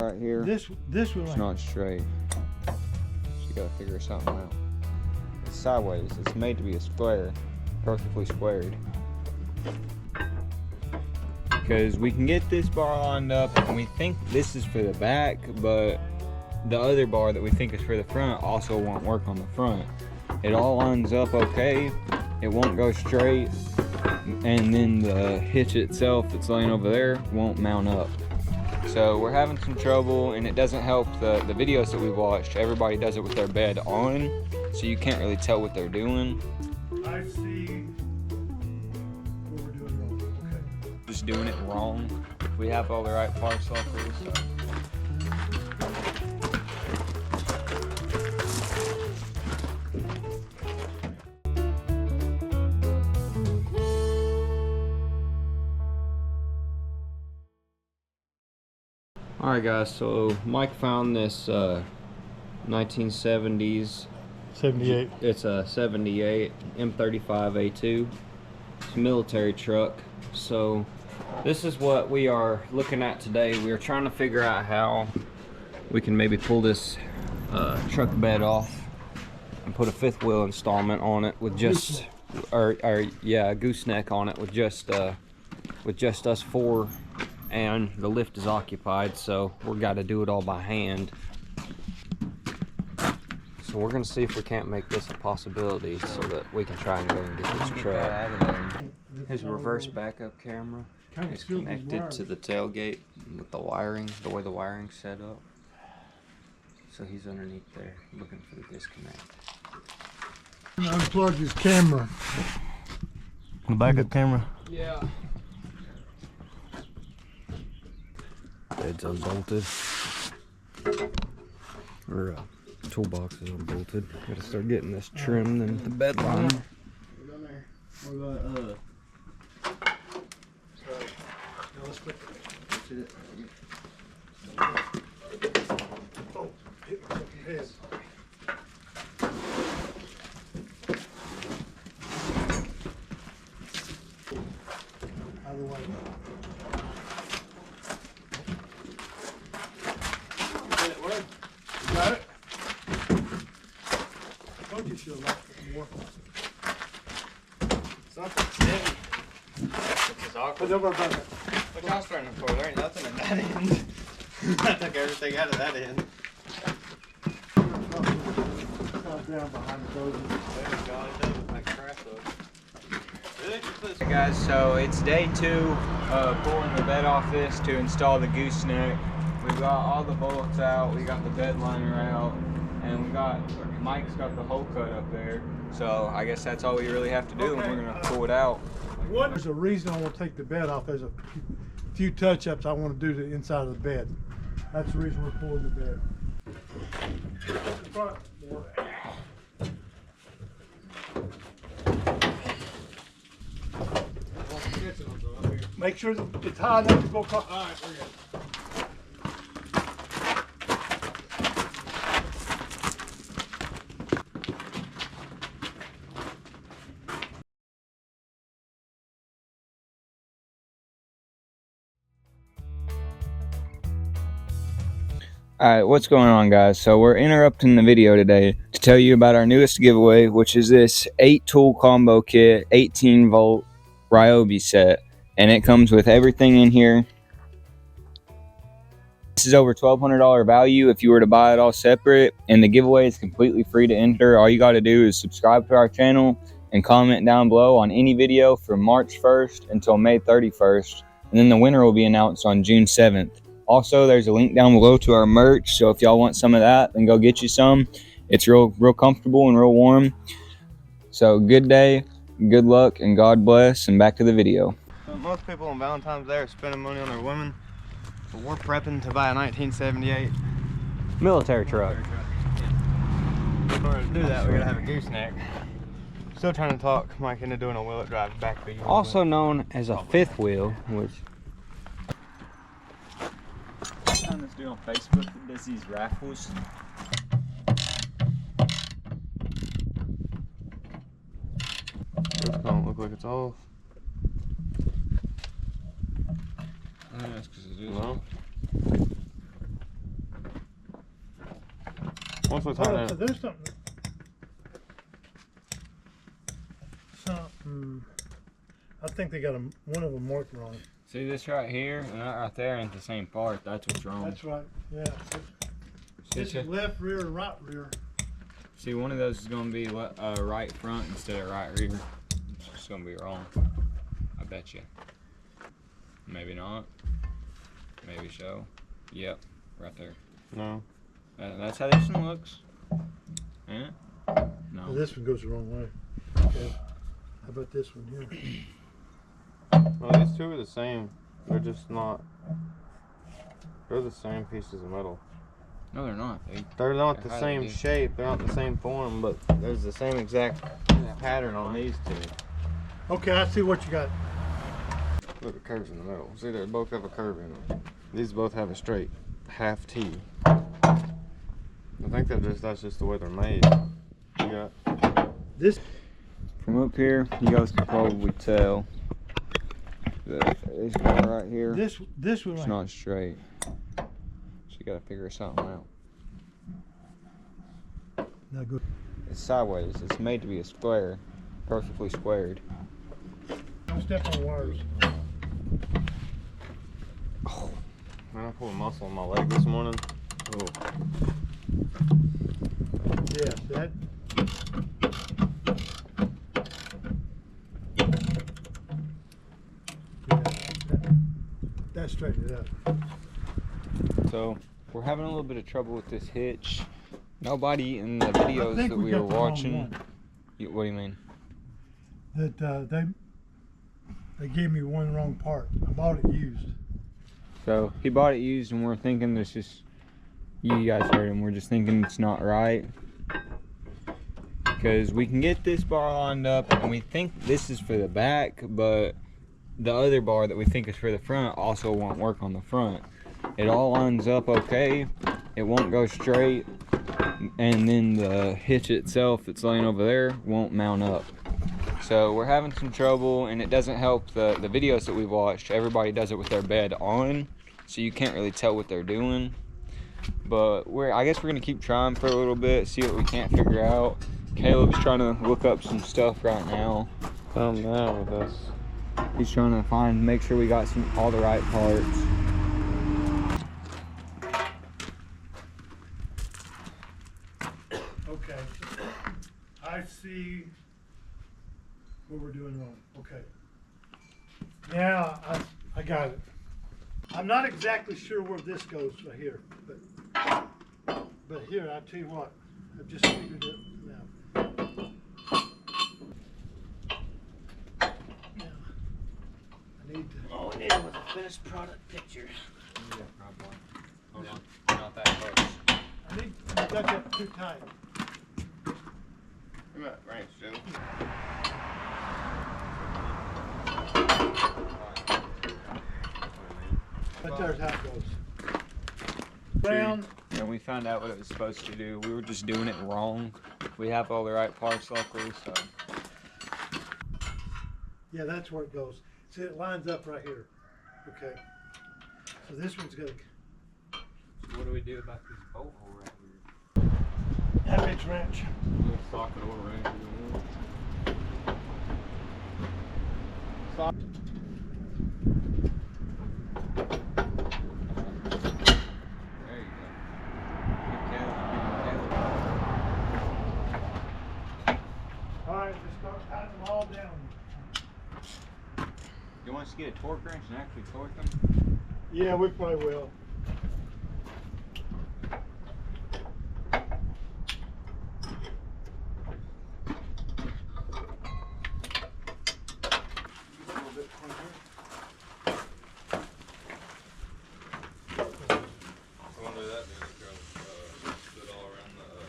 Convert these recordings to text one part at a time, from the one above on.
right here. This one. It's not straight. So you gotta figure something out. It's sideways. It's made to be a square, perfectly squared. Because we can get this bar lined up, and we think this is for the back, but the other bar that we think is for the front also won't work on the front. It all lines up okay. It won't go straight, and then the hitch itself that's laying over there won't mount up. So we're having some trouble, and it doesn't help the videos that we watched. Everybody does it with their bed on, so you can't really tell what they're doing. I see what we're doing wrong. Okay. Just doing it wrong. We have all the right parts luckily, so. Alright guys, so Mike found this 1970s 78. It's a 78 M35A2. It's a military truck. So this is what we are looking at today. We are trying to figure out how we can maybe pull this truck bed off and put a fifth wheel installment on it with just, a gooseneck on it with just us four, and the lift is occupied, so we've got to do it all by hand. So we're gonna see if we can't make this a possibility so that we can try and go and get this truck. His reverse backup camera is connected to the tailgate with the wiring, the way the wiring's set up. So he's underneath there looking for the disconnect. Unplug his camera. The backup camera? Yeah. Bed's unbolted. Or toolbox is unbolted. Gotta start getting this trimmed and the bed line. Got it? Told you should have left it more. Something's heavy. It's awkward. But What y'all starting for? There ain't nothing at that end. I took everything out of that end. down behind the dozer. Hey guys, so it's day 2 of pulling the bed off this to install the gooseneck. We've got all the bolts out, we got the bed liner out, and Mike's got the hole cut up there. So I guess that's all we really have to do, and we're gonna pull it out. There's a reason I want to take the bed off. There's a few touch-ups I want to do to the inside of the bed. That's the reason we're pulling the bed. Make sure that it's high enough to go across. All right, we're good. Alright, what's going on guys? So we're interrupting the video today to tell you about our newest giveaway, which is this 8-tool combo kit, 18-volt Ryobi set. And it comes with everything in here. This is over $1,200 value if you were to buy it all separate, and the giveaway is completely free to enter. All you got to do is subscribe to our channel and comment down below on any video from March 1st until May 31st, and then the winner will be announced on June 7th. Also, there's a link down below to our merch, so if y'all want some of that, then go get you some. It's real comfortable and real warm. So good day, good luck, and God bless, and back to the video. Most people on Valentine's Day are spending money on their women, but we're prepping to buy a 1978 Military truck. In order to do that, we're gonna have a gooseneck. Still trying to talk Mike into doing a wheel-it drive back to you. Also known as a fifth wheel, which I found this dude on Facebook that does these raffles. This don't look like it's off. That's because it is. No. Once we Hold turn on, so it, there's something. Something. I think they got one of them marked wrong. See this right here and that right there ain't the same part. That's what's wrong. That's right. Yeah. See, This is left rear, right rear. see, one of those is gonna be right front instead of right rear. It's just gonna be wrong. I bet you. Maybe not. Maybe so. Yep, right there. no. That's how this one looks. Yeah. No. Well, this one goes the wrong way. Okay. How about this one here? Well, these two are the same. They're just not. They're the same pieces of metal. No, they're not. They're not the They're same highly shape. They're not the same form, but there's the same exact pattern on these two. Okay, I see what you got. Look at the curves in the middle. See, they both have a curve in them. These both have a straight half T. I think that's just the way they're made. You got This. From up here, you guys can probably tell that this bar right here, This one. it's Right. not straight. So you gotta figure something out. Now go. It's sideways. It's made to be a square, perfectly squared. Don't step on wires. Oh, man, I pulled a muscle in my leg this morning. Oh. Yeah, that. That straightened it up. So we're having a little bit of trouble with this hitch. Nobody in the I videos think that we got were the wrong watching. one. What do you mean? That they gave me one wrong part. I bought it used. So he bought it used, and we're thinking this is. You guys heard him. We're just thinking it's not right. Because we can get this bar lined up, and we think this is for the back, but the other bar that we think is for the front also won't work on the front. It all lines up okay. It won't go straight, and then the hitch itself that's laying over there won't mount up. So we're having some trouble, and it doesn't help the videos that we've watched. Everybody does it with their bed on, so you can't really tell what they're doing. But I guess we're gonna keep trying for a little bit, see what we can't figure out. Caleb's trying to look up some stuff right now. Calm down with us. He's trying to make sure we got all the right parts. Okay. I see what we're doing wrong. Okay. Now I got it. I'm not exactly sure where this goes right here, but here I tell you what, I've just figured it out. Now I need to. All we needed was a finished product picture. Hold on, not that close. I got that too tight. Come on, ranch, Joe. But there's how it goes. Brown. And we found out what it was supposed to do. We were just doing it wrong. We have all the right parts, luckily, so. Yeah, that's where it goes. See, it lines up right here. Okay. So this one's gonna. So what do we do about this bolt hole right here? That bitch wrench. Socket or wrench. Alright, just start tightening them all down. You want us to get a torque wrench and actually torque them? Yeah, we probably will.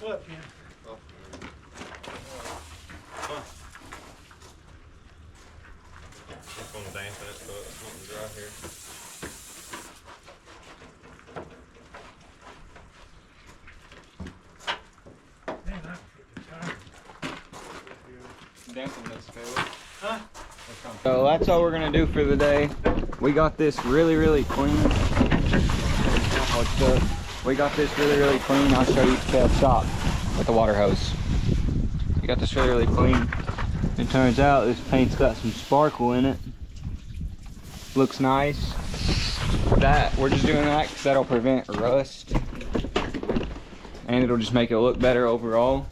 What, man? Just gonna dampen it so it's not dry here. Man, I'm freaking tired. Dampen this, Caleb. Huh? So that's all we're gonna do for the day. We got this really clean. We got this really clean. I'll show you. Stop with the water hose. We got this really clean. It turns out this paint's got some sparkle in it. Looks nice. We're just doing that because that'll prevent rust. And it'll just make it look better overall.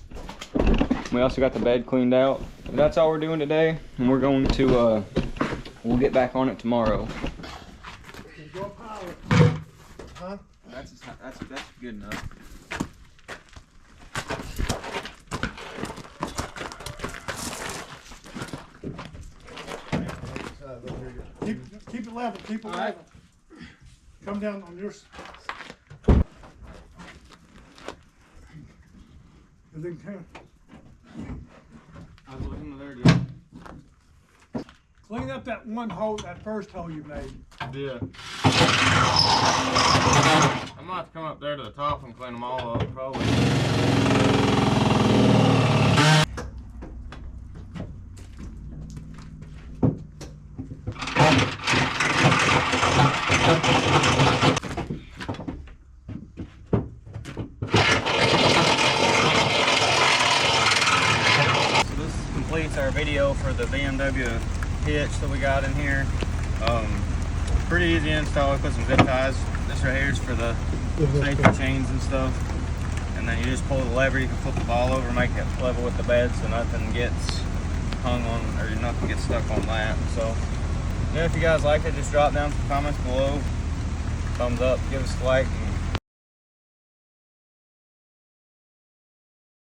We also got the bed cleaned out. But that's all we're doing today. And we're going to, we'll get back on it tomorrow. Huh? That's good enough. Keep it level, keep it level. Come down on yours. And then I was looking there, dude. clean up that one hole, that first hole you made. Yeah. I might have to come up there to the top and clean them all up, probably. So this completes our video for the BMW Hitch that we got in here. Pretty easy install. We put some zip ties. This right here is for the safety chains and stuff. And then you just pull the lever. You can flip the ball over, make it level with the bed, so nothing gets hung on, or nothing gets stuck on that. So yeah, if you guys like it, just drop down some comments below. Thumbs up, give us a like, and